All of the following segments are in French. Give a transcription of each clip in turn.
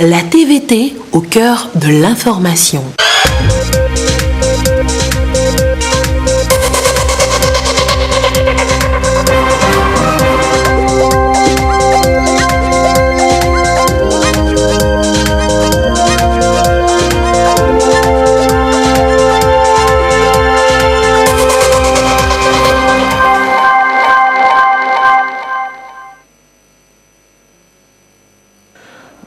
La TVT au cœur de l'information.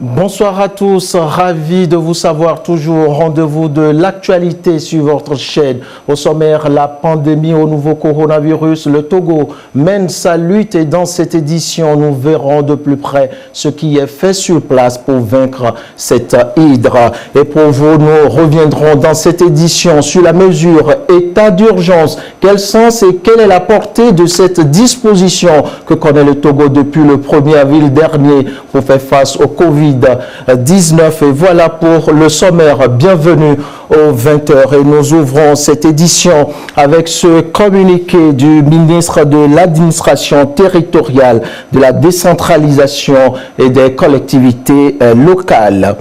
Bonsoir à tous, ravi de vous savoir toujours au rendez-vous de l'actualité sur votre chaîne. Au sommaire, la pandémie au nouveau coronavirus, le Togo mène sa lutte et dans cette édition, nous verrons de plus près ce qui est fait sur place pour vaincre cette hydre. Et pour vous, nous reviendrons dans cette édition sur la mesure état d'urgence. Quel sens et quelle est la portée de cette disposition que connaît le Togo depuis le 1er avril dernier pour faire face au Covid-19. Et voilà pour le sommaire. Bienvenue aux 20h et nous ouvrons cette édition avec ce communiqué du ministre de l'administration territoriale, de la décentralisation et des collectivités locales.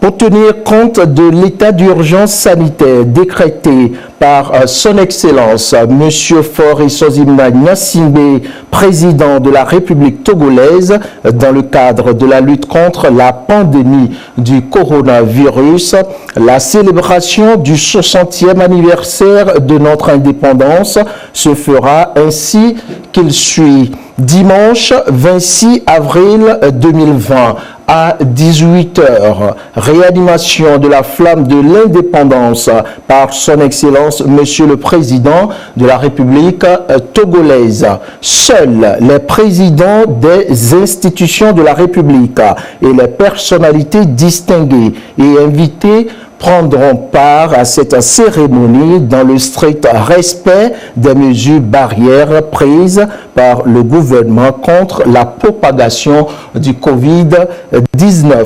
Pour tenir compte de l'état d'urgence sanitaire décrété par son Excellence, M. Faure Essozimna Gnassingbé, président de la République togolaise, dans le cadre de la lutte contre la pandémie du coronavirus, la célébration du 60e anniversaire de notre indépendance se fera ainsi qu'il suit. Dimanche 26 avril 2020 à 18h, réanimation de la flamme de l'indépendance par son Excellence Monsieur le Président de la République togolaise. Seuls les présidents des institutions de la République et les personnalités distinguées et invitées prendront part à cette cérémonie dans le strict respect des mesures barrières prises par le gouvernement contre la propagation du Covid-19.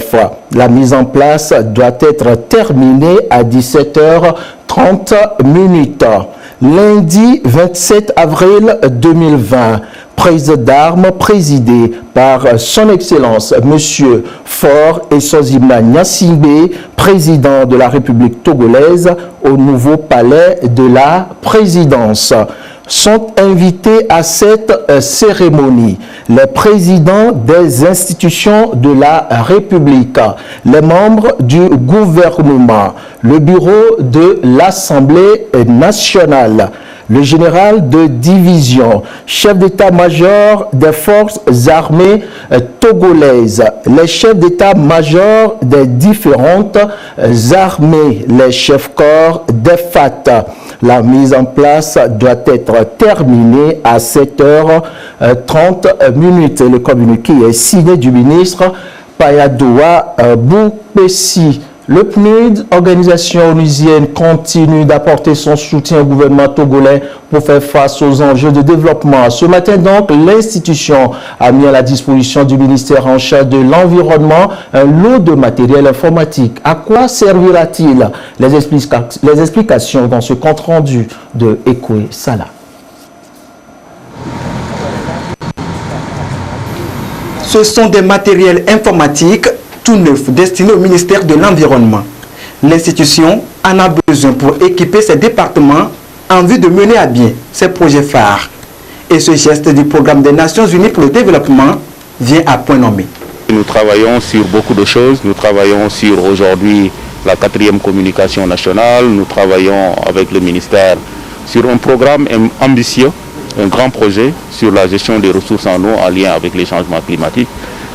La mise en place doit être terminée à 17h30. Lundi 27 avril 2020, prise d'armes présidée par son Excellence M. Faure Essozimna Gnassingbé, président de la République togolaise, au nouveau palais de la présidence. Sont invités à cette cérémonie les présidents des institutions de la République, les membres du gouvernement, le bureau de l'Assemblée nationale, le général de division, chef d'état-major des forces armées togolaises, les chefs d'état-major des différentes armées, les chefs-corps des FAT. La mise en place doit être terminée à 7h30. Le communiqué est signé du ministre Payadoua Boupessi. Le PNUD, organisation onusienne, continue d'apporter son soutien au gouvernement togolais pour faire face aux enjeux de développement. Ce matin donc, l'institution a mis à la disposition du ministère en charge de l'environnement un lot de matériel informatique. À quoi servira-t-il? Les explications dans ce compte rendu de Ekwe Salah. Ce sont des matériels informatiques tout neuf destiné au ministère de l'Environnement. L'institution en a besoin pour équiper ses départements en vue de mener à bien ses projets phares. Et ce geste du programme des Nations Unies pour le développement vient à point nommé. Nous travaillons sur beaucoup de choses. Nous travaillons sur aujourd'hui la 4e communication nationale. Nous travaillons avec le ministère sur un programme ambitieux, un grand projet sur la gestion des ressources en eau en lien avec les changements climatiques,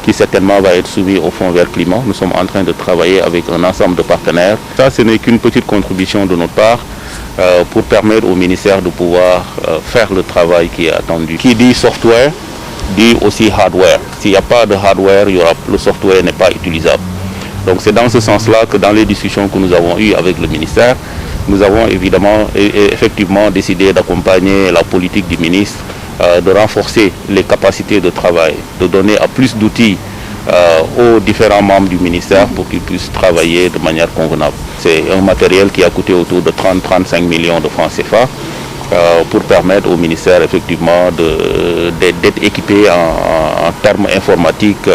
qui certainement va être soumis au Fonds vert climat. Nous sommes en train de travailler avec un ensemble de partenaires. Ça, ce n'est qu'une petite contribution de notre part pour permettre au ministère de pouvoir faire le travail qui est attendu. Qui dit software, dit aussi hardware. S'il n'y a pas de hardware, le software n'est pas utilisable. Donc c'est dans ce sens-là que dans les discussions que nous avons eues avec le ministère, nous avons évidemment effectivement décidé d'accompagner la politique du ministre, de renforcer les capacités de travail, de donner plus d'outils aux différents membres du ministère pour qu'ils puissent travailler de manière convenable. C'est un matériel qui a coûté autour de 30-35 millions de francs CFA pour permettre au ministère effectivement d'être équipé en termes informatiques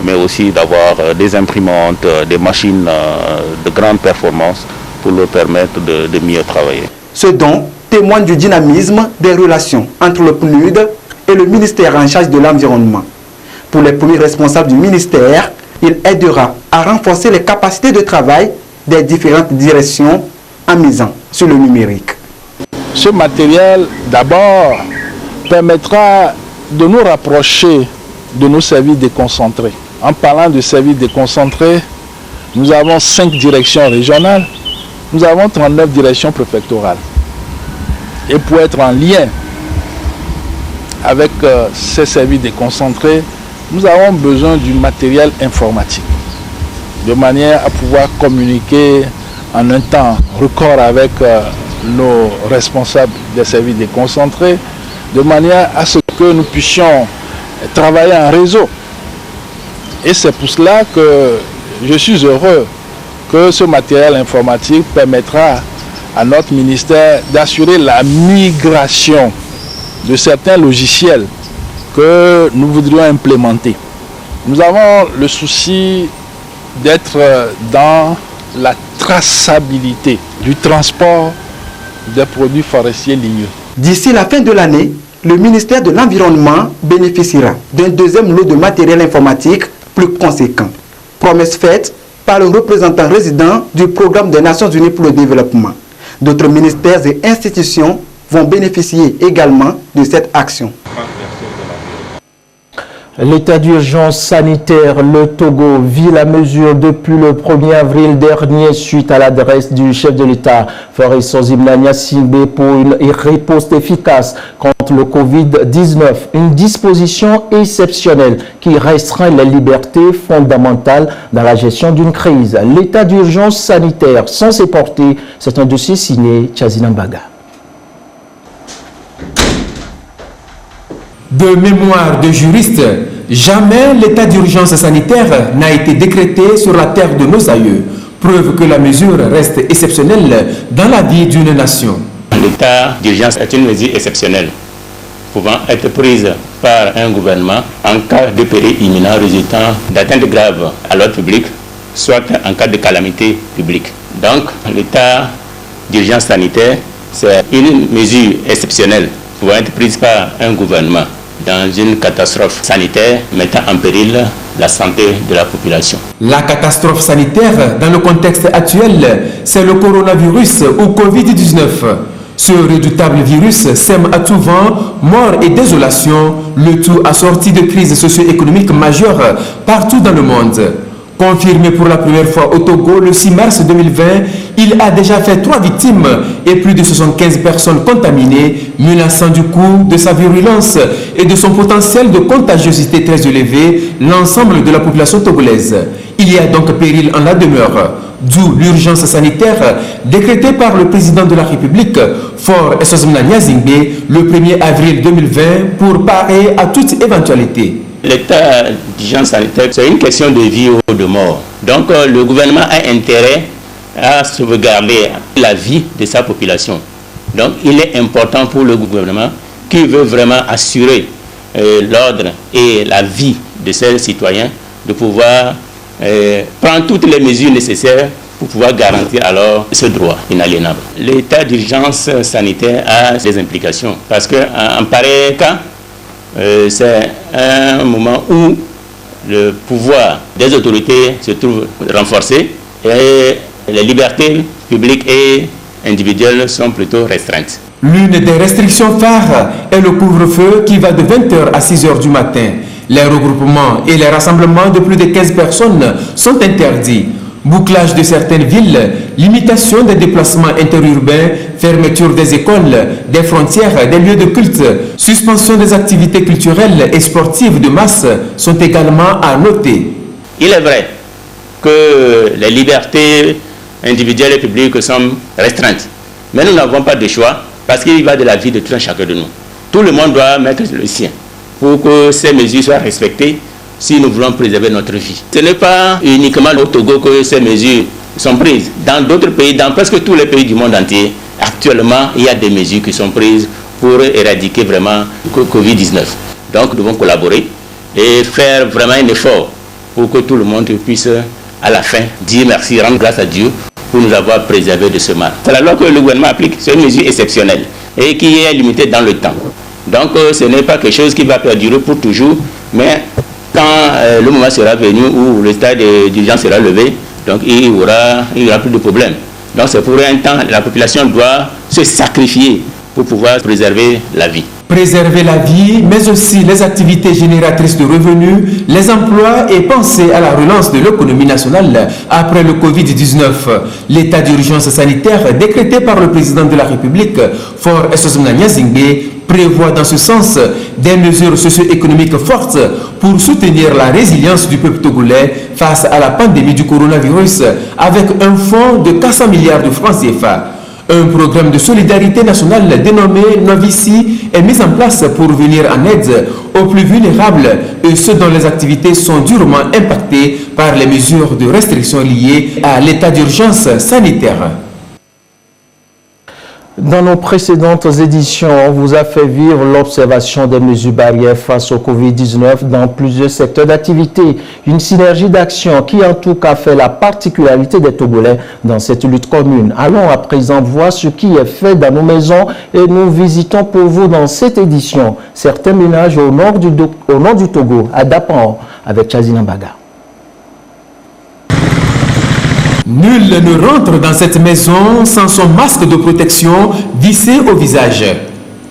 mais aussi d'avoir des imprimantes, des machines de grande performance pour leur permettre de mieux travailler. Ce don témoigne du dynamisme des relations entre le PNUD et le ministère en charge de l'environnement. Pour les premiers responsables du ministère, il aidera à renforcer les capacités de travail des différentes directions en misant sur le numérique. Ce matériel, d'abord, permettra de nous rapprocher de nos services déconcentrés. En parlant de services déconcentrés, nous avons 5 directions régionales, nous avons 39 directions préfectorales. Et pour être en lien avec ces services déconcentrés, nous avons besoin du matériel informatique, de manière à pouvoir communiquer en un temps record avec nos responsables des services déconcentrés, de manière à ce que nous puissions travailler en réseau. Et c'est pour cela que je suis heureux que ce matériel informatique permettra à notre ministère d'assurer la migration de certains logiciels que nous voudrions implémenter. Nous avons le souci d'être dans la traçabilité du transport des produits forestiers ligneux. D'ici la fin de l'année, le ministère de l'Environnement bénéficiera d'un deuxième lot de matériel informatique plus conséquent. Promesse faite par le représentant résident du Programme des Nations Unies pour le développement. D'autres ministères et institutions vont bénéficier également de cette action. L'état d'urgence sanitaire, le Togo vit la mesure depuis le 1er avril dernier suite à l'adresse du chef de l'État, Faure Sozimna Gnassingbé, pour une riposte efficace contre le Covid-19. Une disposition exceptionnelle qui restreint les libertés fondamentales dans la gestion d'une crise. L'état d'urgence sanitaire censé porter, c'est un dossier signé Tchazinambaga. De mémoire de juriste, jamais l'état d'urgence sanitaire n'a été décrété sur la terre de nos aïeux, preuve que la mesure reste exceptionnelle dans la vie d'une nation. L'état d'urgence est une mesure exceptionnelle, pouvant être prise par un gouvernement en cas de péril imminent résultant d'atteinte grave à l'ordre public, soit en cas de calamité publique. Donc, l'état d'urgence sanitaire, c'est une mesure exceptionnelle pouvant être prise par un gouvernement dans une catastrophe sanitaire mettant en péril la santé de la population. La catastrophe sanitaire, dans le contexte actuel, c'est le coronavirus ou Covid-19. Ce redoutable virus sème à tout vent mort et désolation, le tout assorti de crises socio-économiques majeures partout dans le monde. Confirmé pour la première fois au Togo le 6 mars 2020, il a déjà fait 3 victimes et plus de 75 personnes contaminées, menaçant du coup de sa virulence et de son potentiel de contagiosité très élevé l'ensemble de la population togolaise. Il y a donc péril en la demeure, d'où l'urgence sanitaire décrétée par le président de la République, Faure Sozimna Gnassingbé, le 1er avril 2020 pour parer à toute éventualité. L'état d'urgence sanitaire, c'est une question de vie ou de mort. Donc le gouvernement a intérêt à sauvegarder la vie de sa population. Donc il est important pour le gouvernement qui veut vraiment assurer l'ordre et la vie de ses citoyens de pouvoir prendre toutes les mesures nécessaires pour pouvoir garantir alors ce droit inaliénable. L'état d'urgence sanitaire a des implications parce qu'en pareil cas, c'est un moment où le pouvoir des autorités se trouve renforcé et les libertés publiques et individuelles sont plutôt restreintes. L'une des restrictions phares est le couvre-feu qui va de 20h à 6h du matin. Les regroupements et les rassemblements de plus de 15 personnes sont interdits. Bouclage de certaines villes, limitation des déplacements interurbains, fermeture des écoles, des frontières, des lieux de culte, suspension des activités culturelles et sportives de masse sont également à noter. Il est vrai que les libertés individuelles et publiques sont restreintes, mais nous n'avons pas de choix parce qu'il y va de la vie de tout un chacun de nous. Tout le monde doit mettre le sien pour que ces mesures soient respectées si nous voulons préserver notre vie. Ce n'est pas uniquement au Togo que ces mesures sont prises. Dans d'autres pays, dans presque tous les pays du monde entier, actuellement, il y a des mesures qui sont prises pour éradiquer vraiment le Covid-19. Donc, nous devons collaborer et faire vraiment un effort pour que tout le monde puisse à la fin dire merci, rendre grâce à Dieu pour nous avoir préservés de ce mal. C'est la loi que le gouvernement applique, c'est une mesure exceptionnelle et qui est limitée dans le temps. Donc ce n'est pas quelque chose qui va perdurer pour toujours, mais quand le moment sera venu où le stade d'urgence sera levé, donc il y aura plus de problème. Donc c'est pour un temps, la population doit se sacrifier pour pouvoir préserver la vie. Préserver la vie, mais aussi les activités génératrices de revenus, les emplois et penser à la relance de l'économie nationale après le Covid-19. L'état d'urgence sanitaire décrété par le président de la République, Faure Essozomna Gnassingbé, prévoit dans ce sens des mesures socio-économiques fortes pour soutenir la résilience du peuple togolais face à la pandémie du coronavirus avec un fonds de 400 milliards de francs CFA. Un programme de solidarité nationale dénommé Novici est mis en place pour venir en aide aux plus vulnérables et ceux dont les activités sont durement impactées par les mesures de restriction liées à l'état d'urgence sanitaire. Dans nos précédentes éditions, on vous a fait vivre l'observation des mesures barrières face au Covid-19 dans plusieurs secteurs d'activité. Une synergie d'action qui en tout cas fait la particularité des Togolais dans cette lutte commune. Allons à présent voir ce qui est fait dans nos maisons et nous visitons pour vous dans cette édition certains ménages au nord du Togo, à Dapan, avec Chazina Baga. Nul ne rentre dans cette maison sans son masque de protection vissé au visage.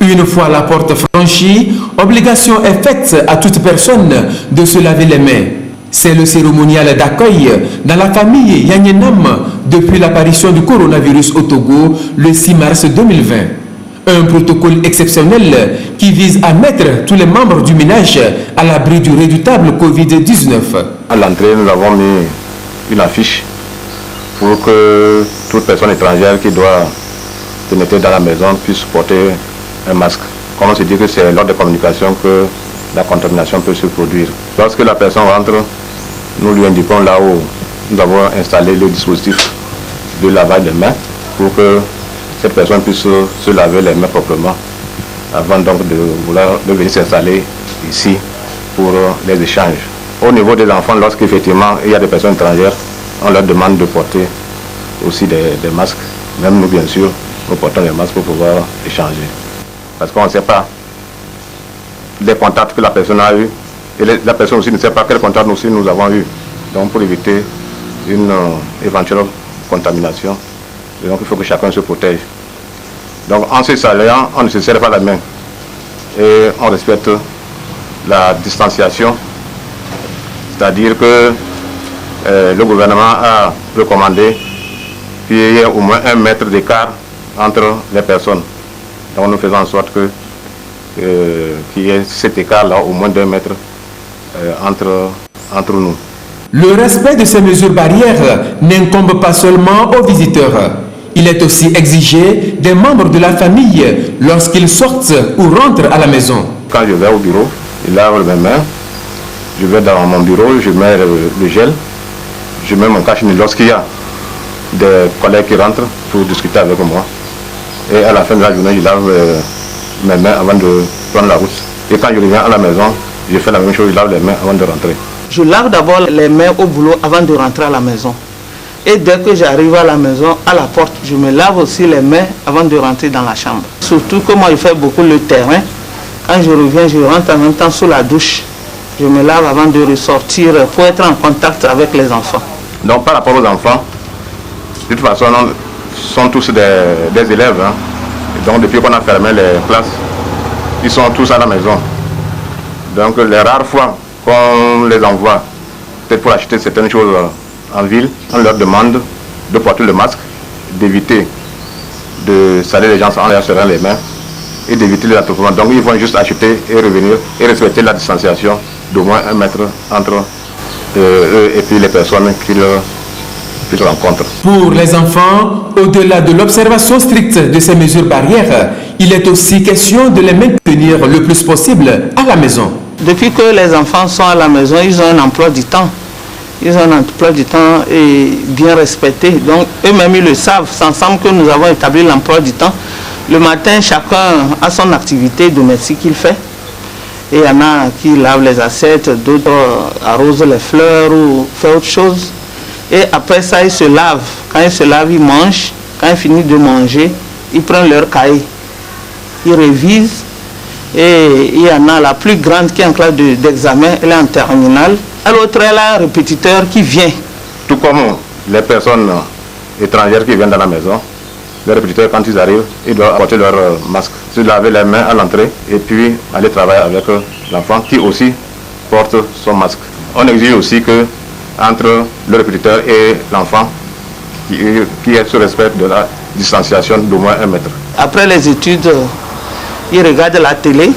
Une fois la porte franchie, obligation est faite à toute personne de se laver les mains. C'est le cérémonial d'accueil dans la famille Yanyenam depuis l'apparition du coronavirus au Togo le 6 mars 2020. Un protocole exceptionnel qui vise à mettre tous les membres du ménage à l'abri du redoutable Covid-19. À l'entrée, nous avons mis une affiche pour que toute personne étrangère qui doit pénétrer dans la maison puisse porter un masque. Comme on se dit que c'est lors de communication que la contamination peut se produire. Lorsque la personne rentre, nous lui indiquons là où nous avons installé le dispositif de lavage des mains pour que cette personne puisse se laver les mains proprement avant donc de venir s'installer ici pour les échanges. Au niveau des enfants, lorsqu'effectivement il y a des personnes étrangères, on leur demande de porter aussi des masques. Même nous, bien sûr, nous portons des masques pour pouvoir échanger. Parce qu'on ne sait pas les contacts que la personne a eu et la personne aussi ne sait pas quels contacts nous avons eu. Donc pour éviter une éventuelle contamination, donc il faut que chacun se protège. Donc en se saluant, on ne se serre pas la main et on respecte la distanciation, c'est-à-dire que le gouvernement a recommandé qu'il y ait au moins 1 mètre d'écart entre les personnes. Donc nous faisons en sorte qu'il y ait cet écart-là, au moins d'1 mètre entre nous. Le respect de ces mesures barrières n'incombe pas seulement aux visiteurs. Il est aussi exigé des membres de la famille lorsqu'ils sortent ou rentrent à la maison. Quand je vais au bureau, je lave mes mains, je vais dans mon bureau, je mets le gel. Je mets mon cache-nez lorsqu'il y a des collègues qui rentrent pour discuter avec moi. Et à la fin de la journée, je lave mes mains avant de prendre la route. Et quand je reviens à la maison, je fais la même chose, je lave les mains avant de rentrer. Je lave d'abord les mains au boulot avant de rentrer à la maison. Et dès que j'arrive à la maison, à la porte, je me lave aussi les mains avant de rentrer dans la chambre. Surtout que moi, je fais beaucoup le terrain. Quand je reviens, je rentre en même temps sous la douche. Je me lave avant de ressortir pour être en contact avec les enfants. Donc par rapport aux enfants, de toute façon, sont tous des élèves. Hein. Et donc depuis qu'on a fermé les classes, ils sont tous à la maison. Donc les rares fois qu'on les envoie, peut-être pour acheter certaines choses en ville, on leur demande de porter le masque, d'éviter de salir les gens en leur serrant les mains et d'éviter les attroupements. Donc ils vont juste acheter et revenir et respecter la distanciation d'au moins 1 mètre entre eux et puis les personnes qu'ils rencontrent. Pour les enfants, au-delà de l'observation stricte de ces mesures barrières, il est aussi question de les maintenir le plus possible à la maison. Depuis que les enfants sont à la maison, ils ont un emploi du temps. Ils ont un emploi du temps bien respecté. Donc eux-mêmes, ils le savent. C'est ensemble que nous avons établi l'emploi du temps. Le matin, chacun a son activité domestique qu'il fait. Et il y en a qui lavent les assiettes, d'autres arrosent les fleurs ou font autre chose. Et après ça, ils se lavent. Quand ils se lavent, ils mangent. Quand ils finissent de manger, ils prennent leur cahier. Ils révisent. Et il y en a la plus grande qui est en classe d'examen, elle est en terminale. L'autre, elle a un répétiteur qui vient. Tout comme les personnes étrangères qui viennent dans la maison, les répétiteurs, quand ils arrivent, ils doivent apporter leur masque, se laver les mains à l'entrée et puis aller travailler avec l'enfant qui aussi porte son masque. On exige aussi que entre le répétiteur et l'enfant, qui est sous respect de la distanciation d'au moins 1 mètre. Après les études, ils regardent la télé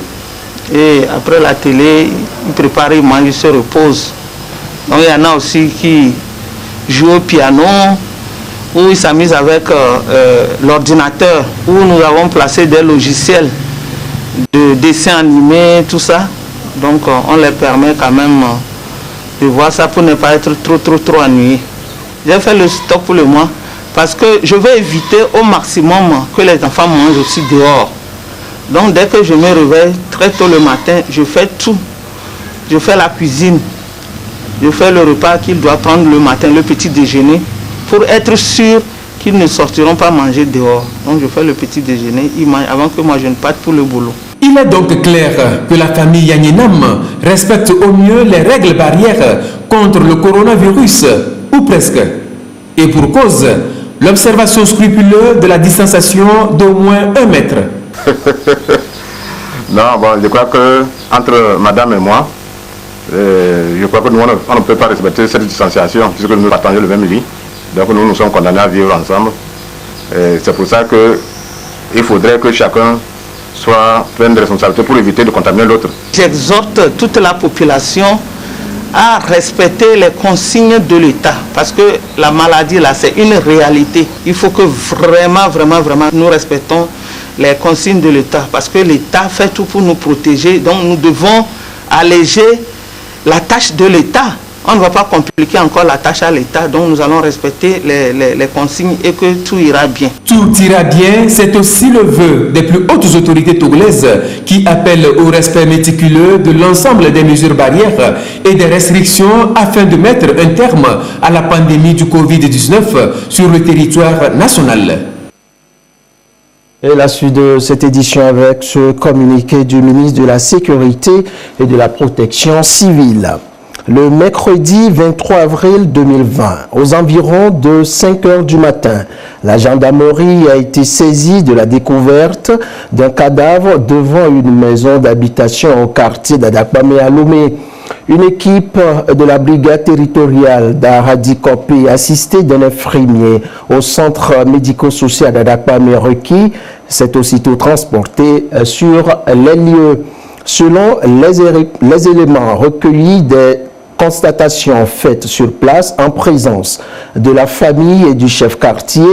et après la télé, ils préparent, ils mangent, ils se reposent. Donc il y en a aussi qui jouent au piano, où ils s'amusent avec l'ordinateur, où nous avons placé des logiciels de dessins animés, tout ça. Donc on les permet quand même de voir ça pour ne pas être trop ennuyés. J'ai fait le stock pour le mois parce que je veux éviter au maximum que les enfants mangent aussi dehors. Donc dès que je me réveille très tôt le matin, je fais tout. Je fais la cuisine, je fais le repas qu'ils doivent prendre le matin, le petit déjeuner, pour être sûr qu'ils ne sortiront pas manger dehors. Donc je fais le petit déjeuner, ils mangent avant que moi je ne parte pour le boulot. Il est donc clair que la famille Yanyenam respecte au mieux les règles barrières contre le coronavirus, ou presque. Et pour cause, l'observation scrupuleuse de la distanciation d'au moins 1 mètre. Non, bon, je crois que entre madame et moi, je crois que nous, on ne peut pas respecter cette distanciation puisque nous partageons le même lit. Donc nous sommes condamnés à vivre ensemble. C'est pour ça qu'il faudrait que chacun prenne des responsabilités pour éviter de contaminer l'autre. J'exhorte toute la population à respecter les consignes de l'État parce que la maladie là c'est une réalité. Il faut que vraiment nous respectons les consignes de l'État parce que l'État fait tout pour nous protéger. Donc nous devons alléger la tâche de l'État. On ne va pas compliquer encore la tâche à l'État, donc nous allons respecter les consignes et que tout ira bien. Tout ira bien, c'est aussi le vœu des plus hautes autorités togolaises qui appellent au respect méticuleux de l'ensemble des mesures barrières et des restrictions afin de mettre un terme à la pandémie du Covid-19 sur le territoire national. Et la suite de cette édition avec ce communiqué du ministre de la Sécurité et de la Protection civile. Le mercredi 23 avril 2020, aux environs de 5 heures du matin, la gendarmerie a été saisie de la découverte d'un cadavre devant une maison d'habitation au quartier d'Adakpamé à Lomé. Une équipe de la brigade territoriale d'Aradikopé, assistée d'un infirmier au centre médico-social d'Adakpamé requis, s'est aussitôt transportée sur les lieux. Selon les éléments recueillis des constatations faites sur place en présence de la famille et du chef quartier,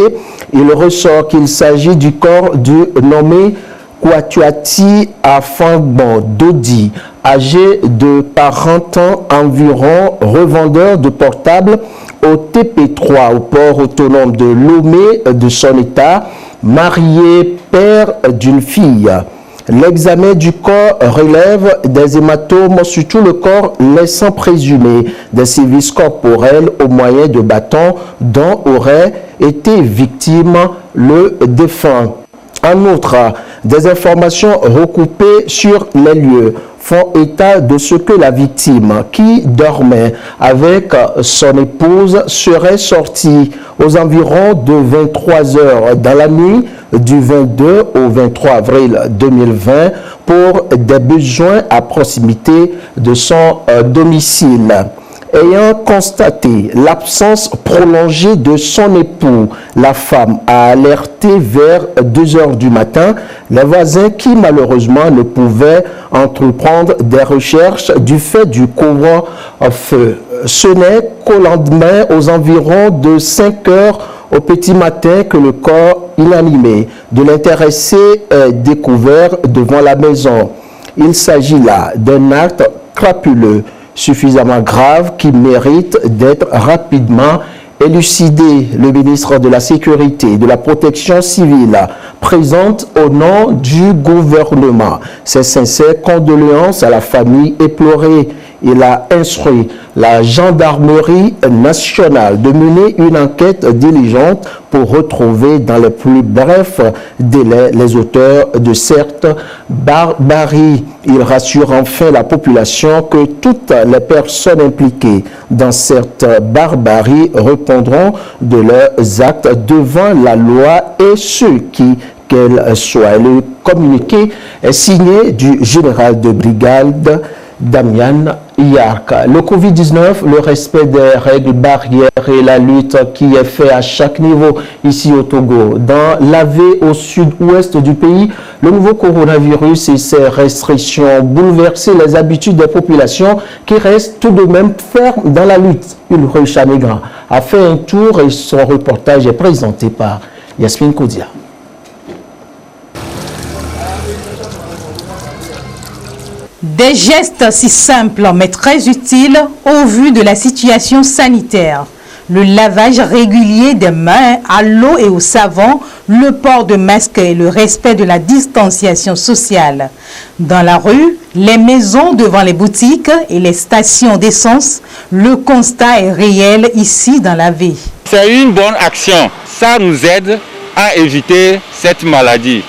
il ressort qu'il s'agit du corps du nommé Kwatuati Afangbo Dodi, âgé de 40 ans environ, revendeur de portables au TP3 au port autonome de Lomé de son état, marié, père d'une fille. L'examen du corps relève des hématomes sur tout le corps, laissant présumer des sévices corporels au moyen de bâtons dont aurait été victime le défunt. En outre, des informations recoupées sur les lieux font état de ce que la victime, qui dormait avec son épouse, serait sortie aux environs de 23 heures dans la nuit du 22 au 23 avril 2020 pour des besoins à proximité de son domicile. Ayant constaté l'absence prolongée de son époux, la femme a alerté vers 2 heures du matin les voisins qui malheureusement ne pouvaient entreprendre des recherches du fait du couvre-feu. Ce n'est qu'au lendemain, aux environs de 5 heures au petit matin, que le corps inanimé de l'intéressé est découvert devant la maison. Il s'agit là d'un acte crapuleux suffisamment grave qui mérite d'être rapidement élucidé le ministre de la Sécurité et de la Protection civile, présente au nom du gouvernement. Ses sincères condoléances à la famille éplorée. Il a instruit la gendarmerie nationale de mener une enquête diligente pour retrouver dans les plus brefs délais les auteurs de cette barbarie. Il rassure enfin la population que toutes les personnes impliquées dans cette barbarie répondront de leurs actes devant la loi et ceux qui qu'elle soit. Le communiqué est signé du général de brigade Damian Yark. Le Covid-19, le respect des règles barrières et la lutte qui est faite à chaque niveau ici au Togo. Dans l'Avé, au sud-ouest du pays, le nouveau coronavirus et ses restrictions ont bouleversé les habitudes des populations qui restent tout de même fermes dans la lutte. Ulrich Chamégra a fait un tour et son reportage est présenté par Yasmine Koudia. Des gestes si simples mais très utiles au vu de la situation sanitaire. Le lavage régulier des mains à l'eau et au savon, le port de masque et le respect de la distanciation sociale. Dans la rue, les maisons devant les boutiques et les stations d'essence, le constat est réel ici dans la ville. C'est une bonne action. Ça nous aide à éviter cette maladie.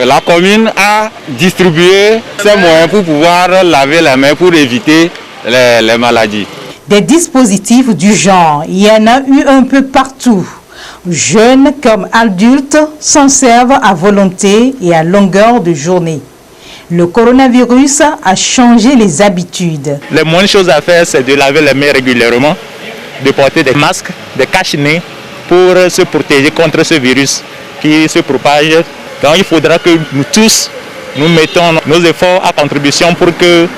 La commune a distribué ces moyens pour pouvoir laver les mains pour éviter les maladies. Des dispositifs du genre, il y en a eu un peu partout. Jeunes comme adultes s'en servent à volonté et à longueur de journée. Le coronavirus a changé les habitudes. La moindre chose à faire, c'est de laver les mains régulièrement, de porter des masques, des cache-nez pour se protéger contre ce virus qui se propage. Donc il faudra que nous tous, nous mettons nos efforts à contribution pour que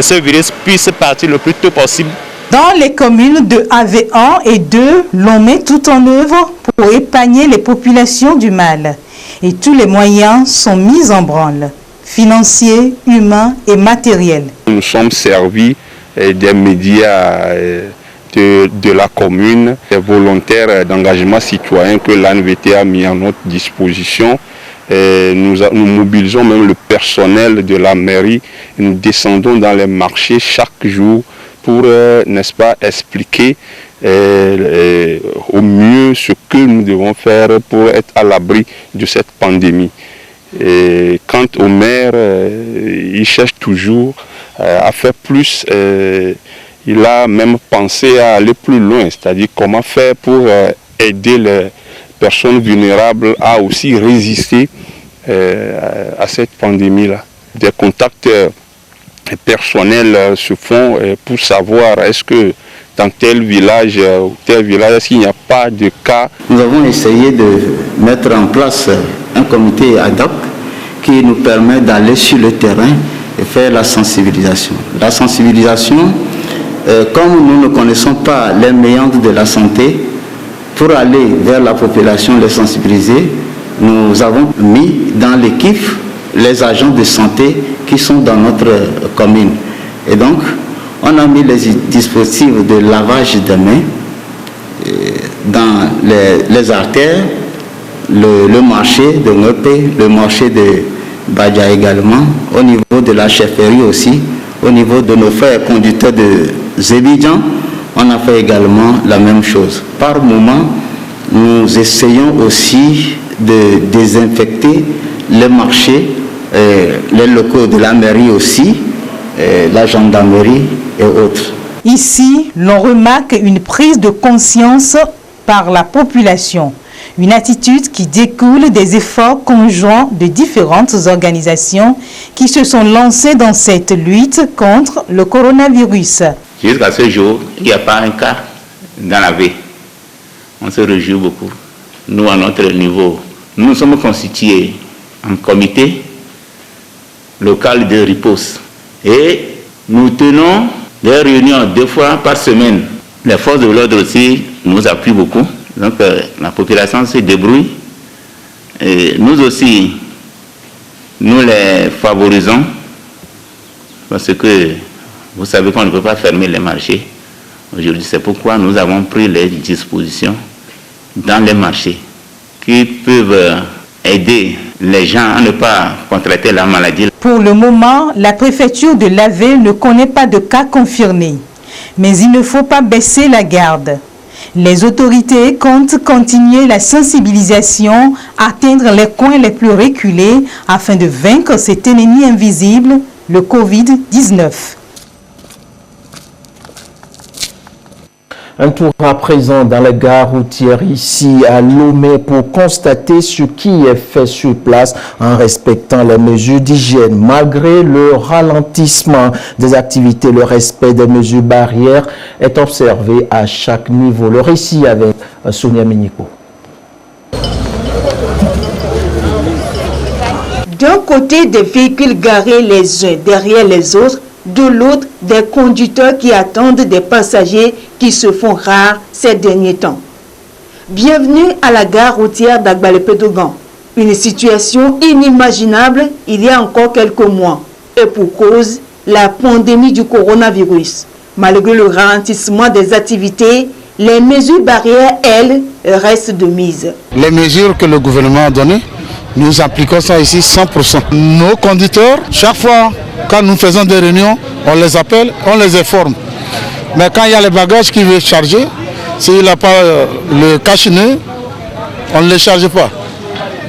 ce virus puisse partir le plus tôt possible. Dans les communes de AV1 et 2, l'on met tout en œuvre pour épargner les populations du mal. Et tous les moyens sont mis en branle, financiers, humains et matériels. Nous sommes servis des médias de la commune, des volontaires d'engagement citoyen que l'ANVT a mis à notre disposition. Nous mobilisons même le personnel de la mairie. Nous descendons dans les marchés chaque jour pour, n'est-ce pas, expliquer au mieux ce que nous devons faire pour être à l'abri de cette pandémie. Et quant au maire, il cherche toujours à faire plus. Il a même pensé à aller plus loin, c'est-à-dire comment faire pour aider les personnes vulnérables à aussi résister à cette pandémie-là. Des contacts personnels se font pour savoir est-ce que dans tel village ou tel village, s'il n'y a pas de cas. Nous avons essayé de mettre en place un comité ad hoc qui nous permet d'aller sur le terrain et faire la sensibilisation. La sensibilisation, comme nous ne connaissons pas les méandres de la santé, pour aller vers la population, les sensibiliser, nous avons mis dans l'équipe les agents de santé qui sont dans notre commune. Et donc, on a mis les dispositifs de lavage des mains dans les artères, le marché de Ngopé, le marché de Badja également, au niveau de la chefferie aussi, au niveau de nos frères conducteurs de Zébidjan, on a fait également la même chose. Par moment, nous essayons aussi de désinfecter les marchés, les locaux de la mairie aussi, la gendarmerie et autres. Ici, l'on remarque une prise de conscience par la population. Une attitude qui découle des efforts conjoints de différentes organisations qui se sont lancées dans cette lutte contre le coronavirus. Jusqu'à ce jour, il n'y a pas un cas dans la vie. On se réjouit beaucoup. Nous, à notre niveau, nous sommes constitués en comité local de riposte. Et nous tenons des réunions 2 fois par semaine. Les forces de l'ordre aussi nous appuient beaucoup. Donc la population se débrouille. Et nous aussi, nous les favorisons parce que vous savez qu'on ne peut pas fermer les marchés. Aujourd'hui, c'est pourquoi nous avons pris les dispositions dans les marchés qui peuvent aider les gens à ne pas contracter la maladie. Pour le moment, la préfecture de Lavé ne connaît pas de cas confirmés. Mais il ne faut pas baisser la garde. Les autorités comptent continuer la sensibilisation, atteindre les coins les plus reculés afin de vaincre cet ennemi invisible, le Covid-19. Un tour à présent dans la gare routière ici à Lomé pour constater ce qui est fait sur place en respectant les mesures d'hygiène. Malgré le ralentissement des activités, le respect des mesures barrières est observé à chaque niveau. Le récit avec Sonia Ménico. D'un côté, des véhicules garés les uns derrière les autres, de l'autre, des conducteurs qui attendent des passagers qui se font rares ces derniers temps. Bienvenue à la gare routière d'Agbalé-Pédogan. Une situation inimaginable il y a encore quelques mois. Et pour cause, la pandémie du coronavirus. Malgré le ralentissement des activités, les mesures barrières, elles, restent de mise. Les mesures que le gouvernement a données, nous appliquons ça ici 100%. Nos conducteurs, chaque fois, quand nous faisons des réunions, on les appelle, on les informe. Mais quand il y a les bagages qui veulent charger, s'il n'a pas le cache-nez, on ne les charge pas.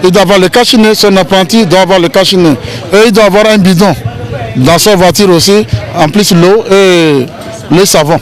Il doit avoir le cache-nez, son apprenti doit avoir le cache-nez. Et il doit avoir un bidon dans sa voiture aussi, en plus l'eau et le savon,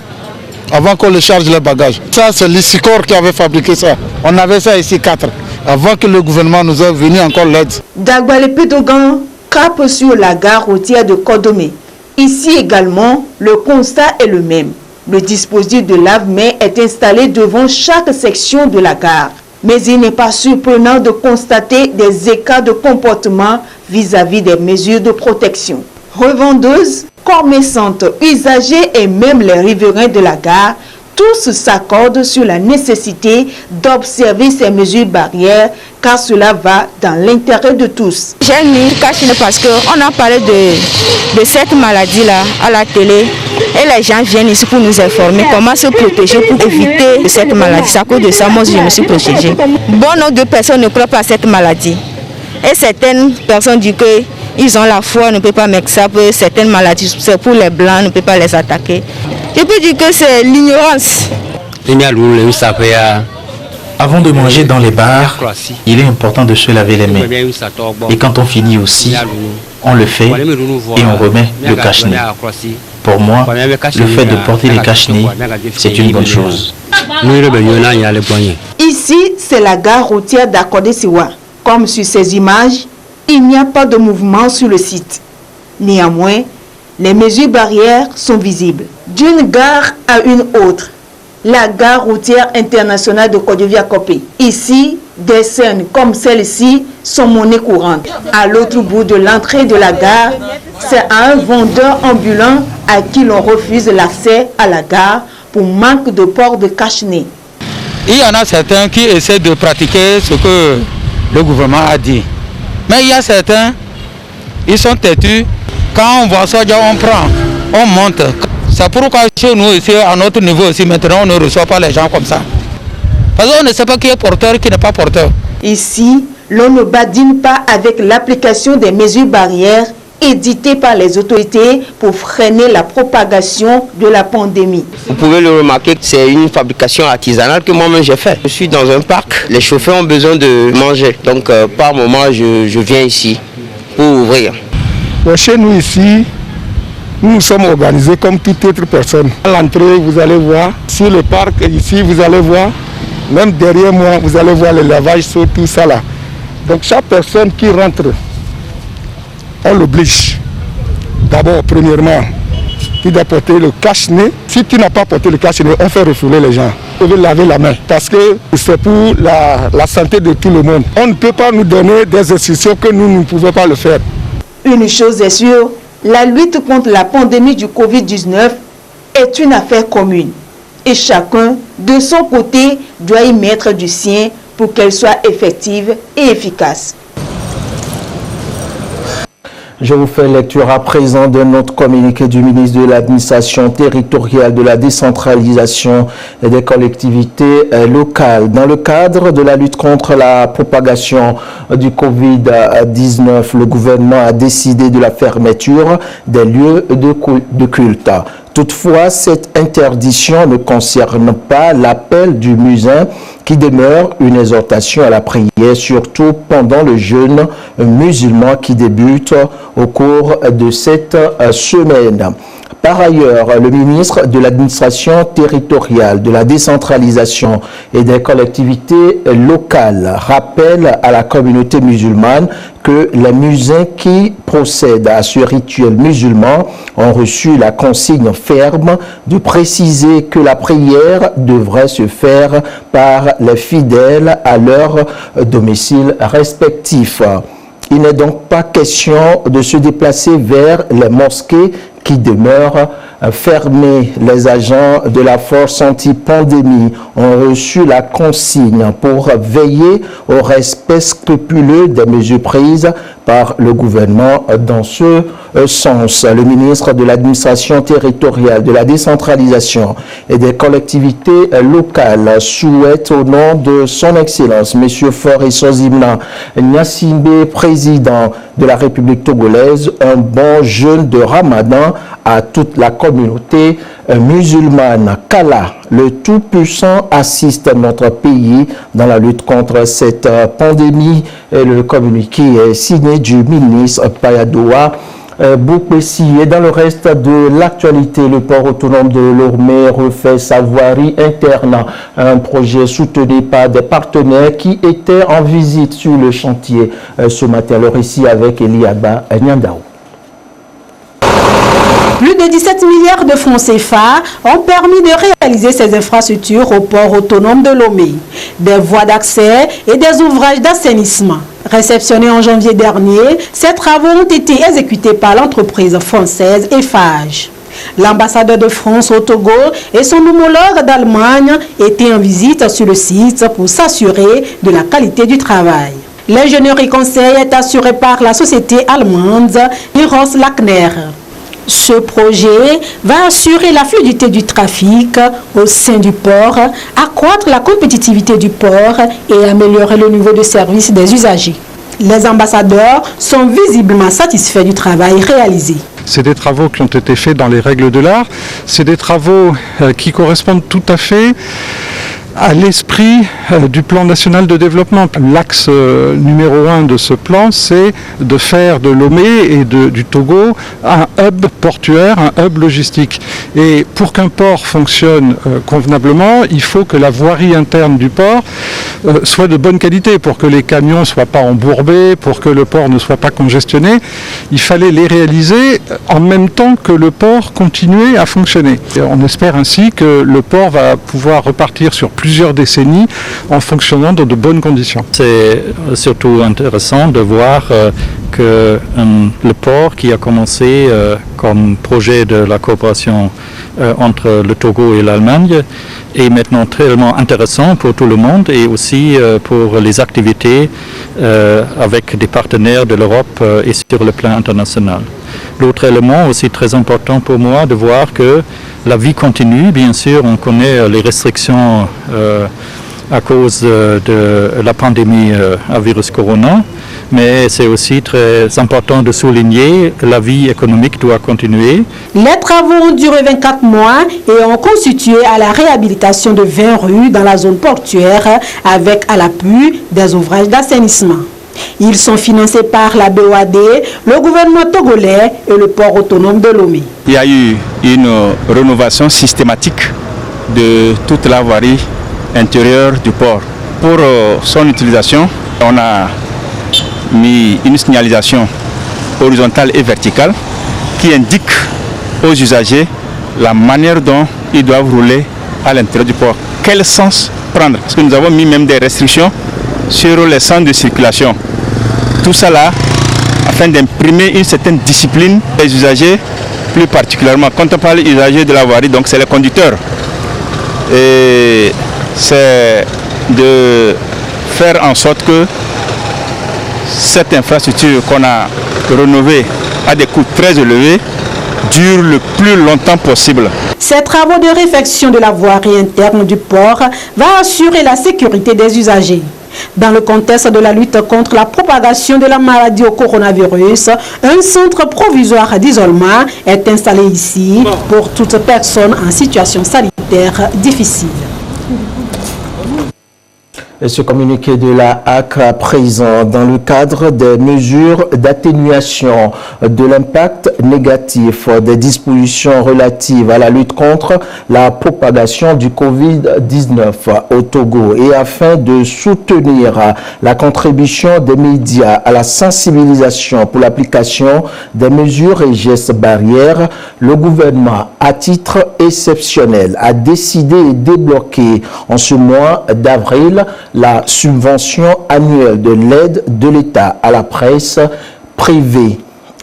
avant qu'on le charge les bagages. Ça, c'est l'ICICOR qui avait fabriqué ça. On avait ça ici 4, avant que le gouvernement nous ait venu encore l'aide. D'Agbalé-Pédogan cap sur la gare routière de Kodomé. Ici également, le constat est le même. Le dispositif de lave-mains est installé devant chaque section de la gare. Mais il n'est pas surprenant de constater des écarts de comportement vis-à-vis des mesures de protection. Revendeuses, commerçantes, usagers et même les riverains de la gare, tous s'accordent sur la nécessité d'observer ces mesures barrières car cela va dans l'intérêt de tous. J'ai mis cache-nez parce qu'on a parlé de cette maladie-là à la télé et les gens viennent ici pour nous informer comment se protéger pour éviter cette maladie. C'est à cause de ça, moi je me suis protégée. Bon nombre de personnes ne croient pas à cette maladie et certaines personnes disent qu'ils ont la foi, on ne peut pas mettre ça, pour certaines maladies, c'est pour les blancs, on ne peut pas les attaquer. Je peux dire que c'est l'ignorance. Avant de manger dans les bars, il est important de se laver les mains. Et quand on finit aussi, on le fait et on remet le cache-nez. Pour moi, le fait de porter les cache-nez, c'est une bonne chose. Ici, c'est la gare routière d'Akodesiwa. Comme sur ces images, il n'y a pas de mouvement sur le site. Néanmoins, les mesures barrières sont visibles. D'une gare à une autre, la gare routière internationale de Côte-d'Ivoire-Copé. Ici, des scènes comme celle-ci sont monnaie courante. À l'autre bout de l'entrée de la gare, c'est à un vendeur ambulant à qui l'on refuse l'accès à la gare pour manque de port de cache-nez. Il y en a certains qui essaient de pratiquer ce que le gouvernement a dit. Mais il y a certains, ils sont têtus. Quand on voit ça, on prend, on monte. C'est pourquoi chez nous, ici, à notre niveau aussi, maintenant, on ne reçoit pas les gens comme ça. Parce qu'on ne sait pas qui est porteur, qui n'est pas porteur. Ici, l'on ne badine pas avec l'application des mesures barrières éditées par les autorités pour freiner la propagation de la pandémie. Vous pouvez le remarquer, c'est une fabrication artisanale que moi-même j'ai fait. Je suis dans un parc, les chauffeurs ont besoin de manger. Donc, par moment, je viens ici pour ouvrir. Chez nous ici, nous sommes organisés comme toute autre personne. À l'entrée, vous allez voir, sur le parc, ici, vous allez voir, même derrière moi, vous allez voir le lavage sur tout ça là. Donc chaque personne qui rentre, on l'oblige. D'abord, premièrement, tu dois porter le cache-nez. Si tu n'as pas porté le cache-nez, on fait refouler les gens. Vous devez laver la main parce que c'est pour la santé de tout le monde. On ne peut pas nous donner des instructions que nous ne pouvons pas le faire. Une chose est sûre, la lutte contre la pandémie du Covid-19 est une affaire commune. Et chacun, de son côté, doit y mettre du sien pour qu'elle soit effective et efficace. Je vous fais lecture à présent d'un autre communiqué du ministre de l'Administration territoriale, de la décentralisation et des collectivités locales. Dans le cadre de la lutte contre la propagation du Covid-19, le gouvernement a décidé de la fermeture des lieux de culte. Toutefois, cette interdiction ne concerne pas l'appel du muezzin qui demeure une exhortation à la prière, surtout pendant le jeûne musulman qui débute au cours de cette semaine. Par ailleurs, le ministre de l'Administration territoriale, de la décentralisation et des collectivités locales rappelle à la communauté musulmane que les muezzins qui procèdent à ce rituel musulman ont reçu la consigne ferme de préciser que la prière devrait se faire par les fidèles à leur domicile respectif. Il n'est donc pas question de se déplacer vers les mosquées qui demeurent fermées. Les agents de la force anti-pandémie ont reçu la consigne pour veiller au respect scrupuleux des mesures prises par le gouvernement dans ce sens. Le ministre de l'Administration territoriale, de la décentralisation et des collectivités locales souhaite au nom de son Excellence, M. Faure Sozimna Gnassingbé, président de la République togolaise, un bon jeûne de Ramadan à toute la communauté musulmane. Qu'Allah, le Tout-Puissant, assiste notre pays dans la lutte contre cette pandémie. Et le communiqué est signé du ministre Payadoa Boupessi. Et dans le reste de l'actualité, le port autonome de Lomé refait sa voirie interne, un projet soutenu par des partenaires qui étaient en visite sur le chantier ce matin. Le récit avec Eliaba Nyandao. Plus de 17 milliards de francs CFA ont permis de réaliser ces infrastructures au port autonome de Lomé. Des voies d'accès et des ouvrages d'assainissement. Réceptionnés en janvier dernier, ces travaux ont été exécutés par l'entreprise française Eiffage. L'ambassadeur de France au Togo et son homologue d'Allemagne étaient en visite sur le site pour s'assurer de la qualité du travail. L'ingénierie conseil est assurée par la société allemande Iros Lackner. Ce projet va assurer la fluidité du trafic au sein du port, accroître la compétitivité du port et améliorer le niveau de service des usagers. Les ambassadeurs sont visiblement satisfaits du travail réalisé. C'est des travaux qui ont été faits dans les règles de l'art. C'est des travaux qui correspondent tout à fait à l'esprit du plan national de développement. L'axe numéro 1 de ce plan, c'est de faire de Lomé et du Togo un hub portuaire, un hub logistique. Et pour qu'un port fonctionne convenablement, il faut que la voirie interne du port soit de bonne qualité, pour que les camions ne soient pas embourbés, pour que le port ne soit pas congestionné. Il fallait les réaliser en même temps que le port continuait à fonctionner. Et on espère ainsi que le port va pouvoir repartir sur plusieurs décennies en fonctionnant dans de bonnes conditions. C'est surtout intéressant de voir que le port qui a commencé comme projet de la coopération entre le Togo et l'Allemagne est maintenant tellement intéressant pour tout le monde et aussi pour les activités avec des partenaires de l'Europe et sur le plan international. L'autre élément aussi très important pour moi, de voir que la vie continue. Bien sûr, on connaît les restrictions à cause de la pandémie à virus corona, mais c'est aussi très important de souligner que la vie économique doit continuer. Les travaux ont duré 24 mois et ont constitué à la réhabilitation de 20 rues dans la zone portuaire avec à l'appui des ouvrages d'assainissement. Ils sont financés par la BOAD, le gouvernement togolais et le port autonome de Lomé. Il y a eu une rénovation systématique de toute la voirie intérieure du port. Pour son utilisation, on a mis une signalisation horizontale et verticale qui indique aux usagers la manière dont ils doivent rouler à l'intérieur du port. Quel sens prendre? Parce que nous avons mis même des restrictions sur les sens de circulation. Tout ça là, afin d'imprimer une certaine discipline des usagers, plus particulièrement quand on parle des usagers de la voirie, donc c'est les conducteurs. Et c'est de faire en sorte que cette infrastructure qu'on a rénovée à des coûts très élevés durent le plus longtemps possible. Ces travaux de réfection de la voirie interne du port vont assurer la sécurité des usagers. Dans le contexte de la lutte contre la propagation de la maladie au coronavirus, un centre provisoire d'isolement est installé ici pour toute personne en situation sanitaire difficile. Et ce communiqué de la HAC à présent dans le cadre des mesures d'atténuation de l'impact négatif des dispositions relatives à la lutte contre la propagation du Covid-19 au Togo et afin de soutenir la contribution des médias à la sensibilisation pour l'application des mesures et gestes barrières, le gouvernement, à titre exceptionnel, a décidé de débloquer en ce mois d'avril la subvention annuelle de l'aide de l'État à la presse privée.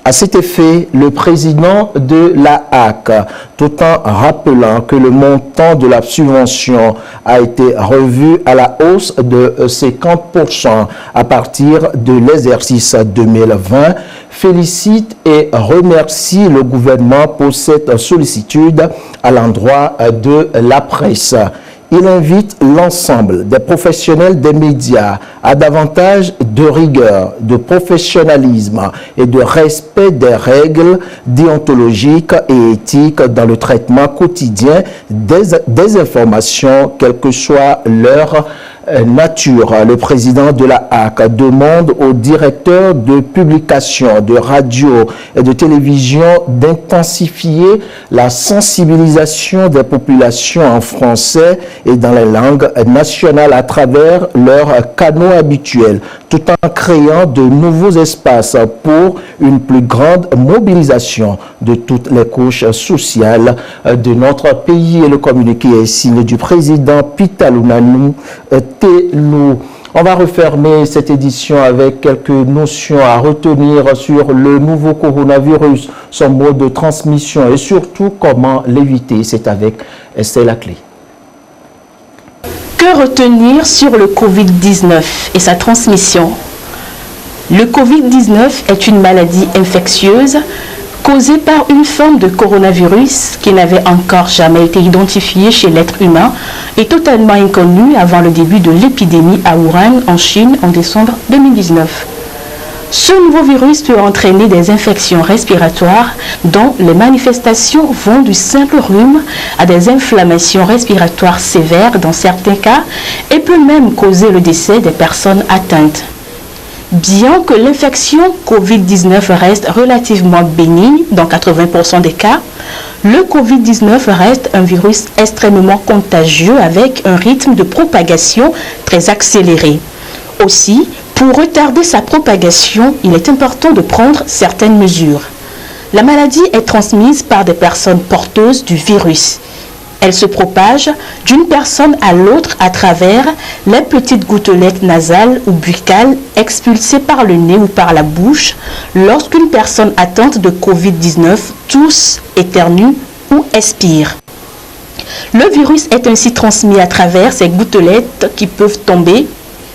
À cet effet, le président de la HAC, tout en rappelant que le montant de la subvention a été revu à la hausse de 50% à partir de l'exercice 2020, félicite et remercie le gouvernement pour cette sollicitude à l'endroit de la presse. Il invite l'ensemble des professionnels des médias à davantage de rigueur, de professionnalisme et de respect des règles déontologiques et éthiques dans le traitement quotidien des informations, quelle que soit leur nature. Le président de la HAC demande aux directeurs de publication, de radio et de télévision d'intensifier la sensibilisation des populations en français et dans les langues nationales à travers leurs canaux habituels, tout en créant de nouveaux espaces pour une plus grande mobilisation de toutes les couches sociales de notre pays. Et le communiqué est signé du président Pitalounanu Telou. On va refermer cette édition avec quelques notions à retenir sur le nouveau coronavirus, son mode de transmission et surtout comment l'éviter. C'est avec Estelle Laclé. Que retenir sur le Covid-19 et sa transmission? Le Covid-19 est une maladie infectieuse causée par une forme de coronavirus qui n'avait encore jamais été identifiée chez l'être humain et totalement inconnue avant le début de l'épidémie à Wuhan en Chine en décembre 2019. Ce nouveau virus peut entraîner des infections respiratoires dont les manifestations vont du simple rhume à des inflammations respiratoires sévères dans certains cas et peut même causer le décès des personnes atteintes. Bien que l'infection Covid-19 reste relativement bénigne dans 80% des cas, le Covid-19 reste un virus extrêmement contagieux avec un rythme de propagation très accéléré. Aussi, pour retarder sa propagation, il est important de prendre certaines mesures. La maladie est transmise par des personnes porteuses du virus. Elle se propage d'une personne à l'autre à travers les petites gouttelettes nasales ou buccales expulsées par le nez ou par la bouche lorsqu'une personne atteinte de Covid-19 tousse, éternue ou expire. Le virus est ainsi transmis à travers ces gouttelettes qui peuvent tomber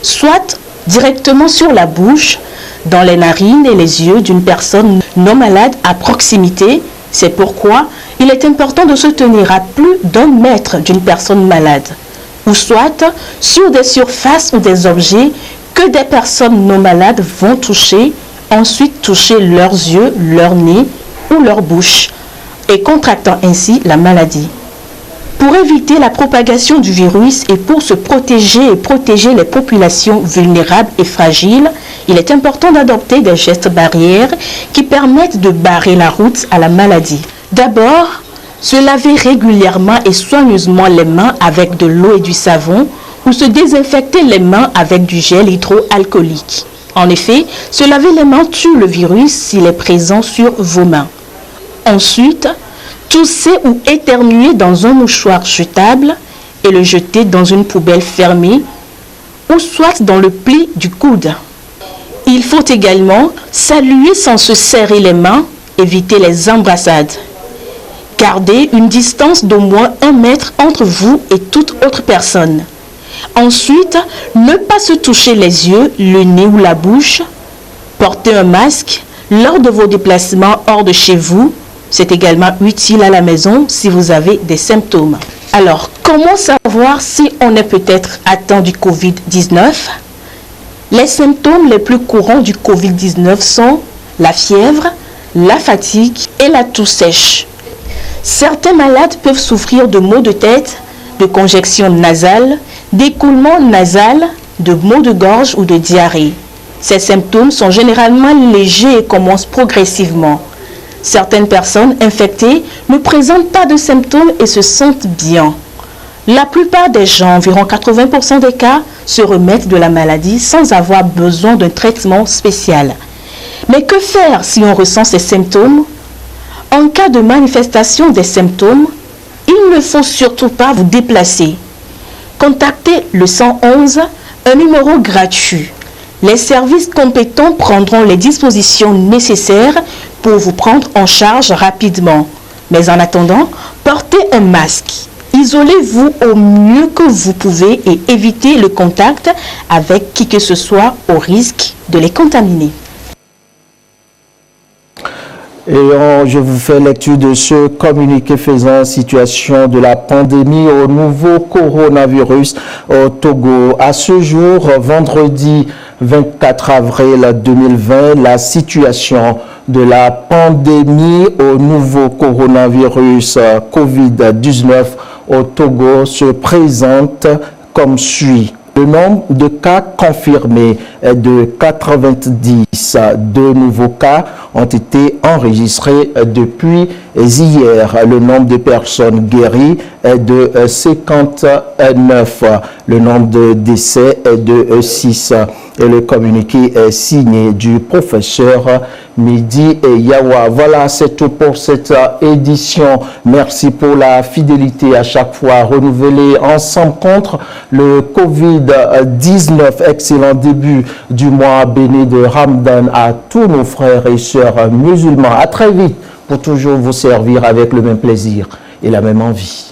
soit directement sur la bouche, dans les narines et les yeux d'une personne non malade à proximité. C'est pourquoi il est important de se tenir à plus d'1 mètre d'une personne malade, ou soit sur des surfaces ou des objets que des personnes non malades vont toucher, ensuite toucher leurs yeux, leur nez ou leur bouche, et contractant ainsi la maladie. Pour éviter la propagation du virus et pour se protéger et protéger les populations vulnérables et fragiles, il est important d'adopter des gestes barrières qui permettent de barrer la route à la maladie. D'abord, se laver régulièrement et soigneusement les mains avec de l'eau et du savon ou se désinfecter les mains avec du gel hydroalcoolique. En effet, se laver les mains tue le virus s'il est présent sur vos mains. Ensuite, tousser ou éternuer dans un mouchoir jetable et le jeter dans une poubelle fermée ou soit dans le pli du coude. Il faut également saluer sans se serrer les mains, éviter les embrassades. Gardez une distance d'au moins 1 mètre entre vous et toute autre personne. Ensuite, ne pas se toucher les yeux, le nez ou la bouche. Porter un masque Lors de vos déplacements hors de chez vous, c'est également utile à la maison si vous avez des symptômes. Alors, comment savoir si on est peut-être atteint du Covid-19? Les symptômes les plus courants du Covid-19 sont la fièvre, la fatigue et la toux sèche. Certains malades peuvent souffrir de maux de tête, de congestion nasale, d'écoulement nasal, de maux de gorge ou de diarrhée. Ces symptômes sont généralement légers et commencent progressivement. Certaines personnes infectées ne présentent pas de symptômes et se sentent bien. La plupart des gens, environ 80% des cas, se remettent de la maladie sans avoir besoin d'un traitement spécial. Mais que faire si on ressent ces symptômes? En cas de manifestation des symptômes, il ne faut surtout pas vous déplacer. Contactez le 111, un numéro gratuit. Les services compétents prendront les dispositions nécessaires pour vous prendre en charge rapidement. Mais en attendant, portez un masque. Isolez-vous au mieux que vous pouvez et évitez le contact avec qui que ce soit au risque de les contaminer. Et je vous fais lecture de ce communiqué faisant situation de la pandémie au nouveau coronavirus au Togo. À ce jour, vendredi 24 avril 2020, la situation de la pandémie au nouveau coronavirus Covid-19 au Togo se présente comme suit. Le nombre de cas confirmés est de 90. Deux nouveaux cas ont été enregistrés depuis hier. Le nombre de personnes guéries est de 59. Le nombre de décès est de 6. Et le communiqué est signé du professeur Midi Yawa. Voilà, c'est tout pour cette édition. Merci pour la fidélité à chaque fois renouvelée ensemble contre le Covid-19. Excellent début du mois béni de Ramadan à tous nos frères et sœurs musulmans. À très vite pour toujours vous servir avec le même plaisir et la même envie.